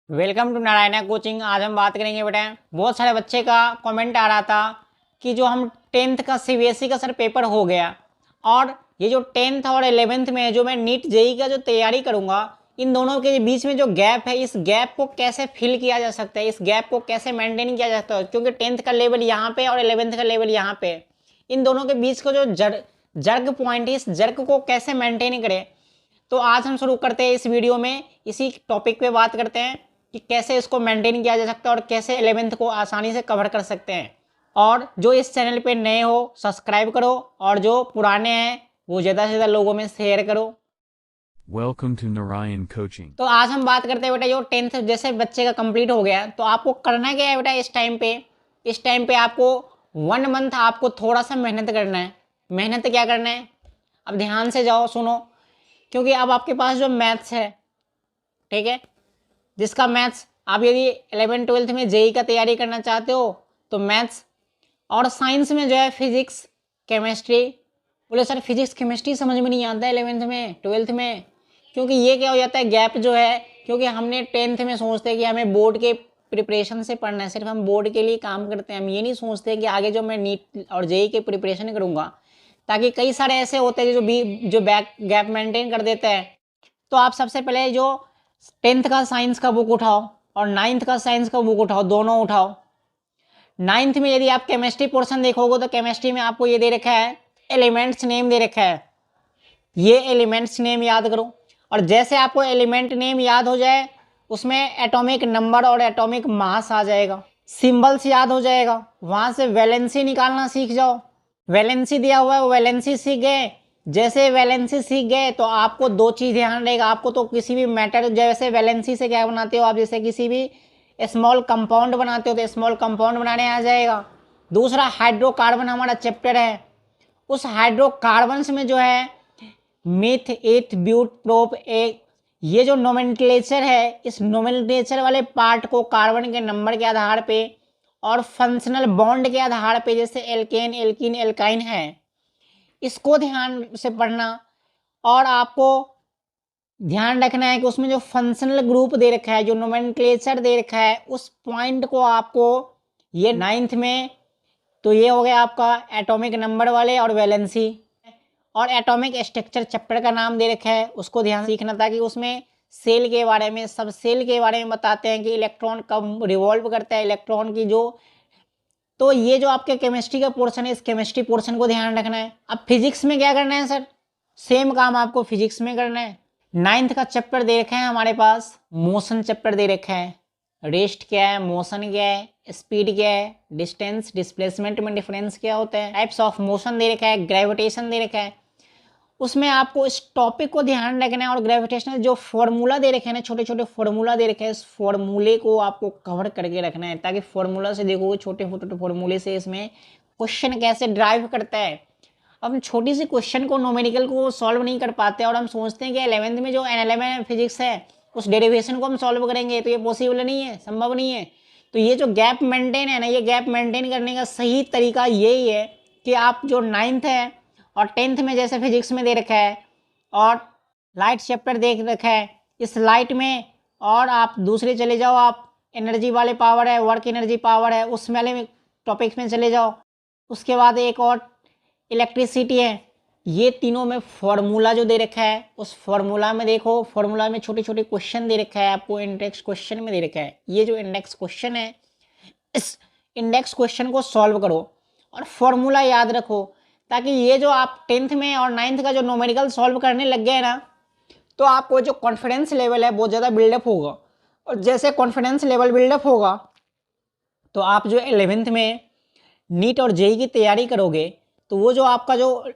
Welcome to Narayana coaching. आज हम बात करेंगे बेटा, बहुत सारे बच्चे का कमेंट आ रहा था कि जो हम टेंथ का सीबीएसई का सर पेपर हो गया और ये जो टेंथ और 11th में जो मैं नीट जेई का जो तैयारी करूंगा, इन दोनों के बीच में जो गैप है, इस गैप को कैसे फिल किया जा सकता है, इस गैप को कैसे मेंटेन किया जा सकता है, क्योंकि टेंथ का लेवल यहाँ पे और 11th का लेवल यहाँ पे, इन दोनों के बीच का जो जर्ग पॉइंट है, इस जर्ग को कैसे मेंटेन करें। तो आज हम शुरू करते हैं इस वीडियो में, इसी टॉपिक पे बात करते हैं कि कैसे इसको मेंटेन किया जा सकता है और कैसे 11th को आसानी से कवर कर सकते हैं। और जो इस चैनल पे नए हो सब्सक्राइब करो और जो पुराने हैं वो ज़्यादा से ज़्यादा लोगों में शेयर करो। Welcome to Narayan Coaching. तो आज हम बात करते हैं बेटा, जो टेंथ जैसे बच्चे का कंप्लीट हो गया तो आपको करना क्या है बेटा, इस टाइम पे आपको 1 मंथ आपको थोड़ा सा मेहनत करना है। मेहनत क्या करना है, अब ध्यान से जाओ सुनो, क्योंकि अब आपके पास जो मैथ्स है, ठीक है, जिसका मैथ्स आप यदि 11th-12th में जेई का तैयारी करना चाहते हो तो मैथ्स और साइंस में जो है फिजिक्स केमिस्ट्री। बोले सर फिजिक्स केमिस्ट्री समझ में नहीं आता है 11th में 12th में, क्योंकि ये क्या हो जाता है गैप जो है, क्योंकि हमने 10th में सोचते हैं कि हमें बोर्ड के प्रिपरेशन से पढ़ना है, सिर्फ हम बोर्ड के लिए काम करते हैं, हम ये नहीं सोचते कि आगे जो मैं नीट और जेई के प्रिपरेशन करूँगा, ताकि कई सारे ऐसे होते हैं जो बैक गैप मेंटेन कर देते हैं। तो आप सबसे पहले जो 10th का साइंस का बुक उठाओ और 9th का साइंस का बुक उठाओ, दोनों उठाओ। 9th में यदि आप केमिस्ट्री पोर्शन देखोगे तो केमिस्ट्री में आपको ये दे रखा है, एलिमेंट्स नेम दे रखा है, ये एलिमेंट्स नेम याद करो। और जैसे आपको एलिमेंट नेम याद हो जाए उसमें एटॉमिक नंबर और एटॉमिक मास आ जाएगा, सिंबल्स याद हो जाएगा, वहां से वैलेंसी निकालना सीख जाओ। वैलेंसी दिया हुआ है, वो वैलेंसी सीख गए। जैसे वैलेंसी सीख गए तो आपको दो चीज़ ध्यान रहेगा, आपको तो किसी भी मैटर, जैसे वैलेंसी से क्या बनाते हो आप, जैसे किसी भी स्मॉल कंपाउंड बनाते हो तो स्मॉल कंपाउंड बनाने आ जाएगा। दूसरा हाइड्रोकार्बन हमारा चैप्टर है, उस हाइड्रोकार्बन्स में जो है मिथ एथ ब्यूट प्रोप एक, ये जो नोमेनक्लेचर है, इस नोमेनक्लेचर वाले पार्ट को कार्बन के नंबर के आधार पे और फंक्शनल बॉन्ड के आधार पे, जैसे एल्केन एल्कीन एल्काइन है, इसको ध्यान से पढ़ना। और आपको ध्यान रखना है कि उसमें जो फंक्शनल ग्रुप दे रखा है, जो नोमेनक्लेचर दे रखा है, उस पॉइंट को आपको, ये 9th में, तो ये हो गया आपका एटॉमिक नंबर वाले और वैलेंसी। और एटॉमिक स्ट्रक्चर चैप्टर का नाम दे रखा है, उसको ध्यान सीखना, ताकि उसमें सेल के बारे में, सब सेल के बारे में बताते हैं कि इलेक्ट्रॉन कब रिवॉल्व करता है, इलेक्ट्रॉन की जो, तो ये जो आपके केमिस्ट्री का पोर्शन है, इस केमिस्ट्री पोर्शन को ध्यान रखना है। अब फिजिक्स में क्या करना है सर, सेम काम आपको फिजिक्स में करना है। 9th का चैप्टर दे रखा है हमारे पास, मोशन चैप्टर दे रखा है, रेस्ट क्या है, मोशन क्या है, स्पीड क्या है, डिस्टेंस डिस्प्लेसमेंट में डिफरेंस क्या होता है, टाइप्स ऑफ मोशन दे रखा है, ग्रेविटेशन दे रखा है। उसमें आपको इस टॉपिक को ध्यान रखना है। और ग्रेविटेशनल जो फॉर्मूला दे रखे हैं ना, छोटे छोटे फॉर्मूला दे रखे हैं, इस फॉर्मूले को आपको कवर करके रखना है, ताकि फॉर्मूला से देखोगे, छोटे छोटे फॉर्मूले से इसमें क्वेश्चन कैसे ड्राइव करता है। अब हम छोटी सी क्वेश्चन को, नोमेरिकल को सॉल्व नहीं कर पाते और हम सोचते हैं कि 11th में जो एन फिजिक्स है उस डेरिवेशन को हम सॉल्व करेंगे, तो ये पॉसिबल नहीं है, संभव नहीं है। तो ये जो गैप मेंटेन है ना, ये गैप मेंटेन करने का सही तरीका यही है कि आप जो 9th है और 10th में जैसे फिजिक्स में दे रखा है और लाइट चैप्टर देख रखा है, इस लाइट में, और आप दूसरे चले जाओ, आप एनर्जी वाले पावर है, वर्क एनर्जी पावर है, उस वाले टॉपिक्स में चले जाओ। उसके बाद एक और इलेक्ट्रिसिटी है। ये तीनों में फॉर्मूला जो दे रखा है, उस फॉर्मूला में देखो, फॉर्मूला में छोटे छोटे क्वेश्चन दे रखा है, आपको इंडेक्स क्वेश्चन में दे रखा है। ये जो इंडेक्स क्वेश्चन है, इस इंडेक्स क्वेश्चन को सॉल्व करो और फॉर्मूला याद रखो, ताकि ये जो आप 10th में और 9th का जो नोमेरिकल सॉल्व करने लग गए ना, तो आपको जो कॉन्फिडेंस लेवल है बहुत ज़्यादा बिल्डअप होगा। और जैसे कॉन्फिडेंस लेवल बिल्डअप होगा तो आप जो 11th में नीट और जेई की तैयारी करोगे, तो वो जो आपका जो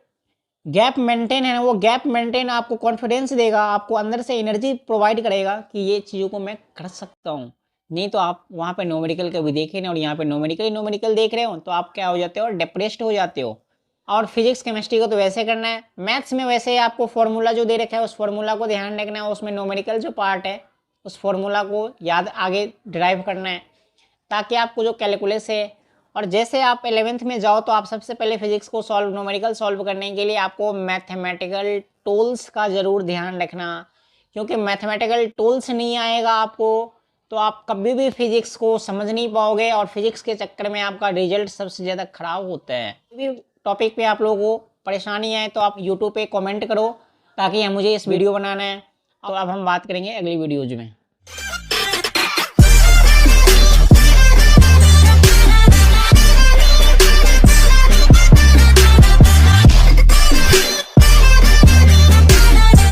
गैप मेंटेन है ना, वो गैप मेंटेन आपको कॉन्फिडेंस देगा, आपको अंदर से एनर्जी प्रोवाइड करेगा कि ये चीज़ों को मैं कर सकता हूँ। नहीं तो आप वहाँ पे नोमेरिकल कभी देखे नहीं और यहाँ पे नोमेरिकल देख रहे हो तो आप क्या हो जाते हो, डिप्रेस्ड हो जाते हो। और फिजिक्स केमिस्ट्री को तो वैसे करना है। मैथ्स में वैसे आपको फॉर्मूला जो दे रखा है उस फॉर्मूला को ध्यान रखना है, उसमें नोमेरिकल जो पार्ट है उस फॉर्मूला को याद आगे ड्राइव करना है, ताकि आपको जो कैलकुलस है। और जैसे आप 11th में जाओ तो आप सबसे पहले फिजिक्स को सॉल्व, नोमेरिकल सॉल्व करने के लिए आपको मैथमेटिकल टूल्स का ज़रूर ध्यान रखना, क्योंकि मैथमेटिकल टूल्स नहीं आएगा आपको तो आप कभी भी फिजिक्स को समझ नहीं पाओगे और फिजिक्स के चक्कर में आपका रिजल्ट सबसे ज़्यादा खराब होता है। कोई भी टॉपिक पे आप लोगों को परेशानी आए तो आप यूट्यूब पे कमेंट करो ताकि मुझे इस वीडियो बनाना है। और अब हम बात करेंगे अगली वीडियोज में।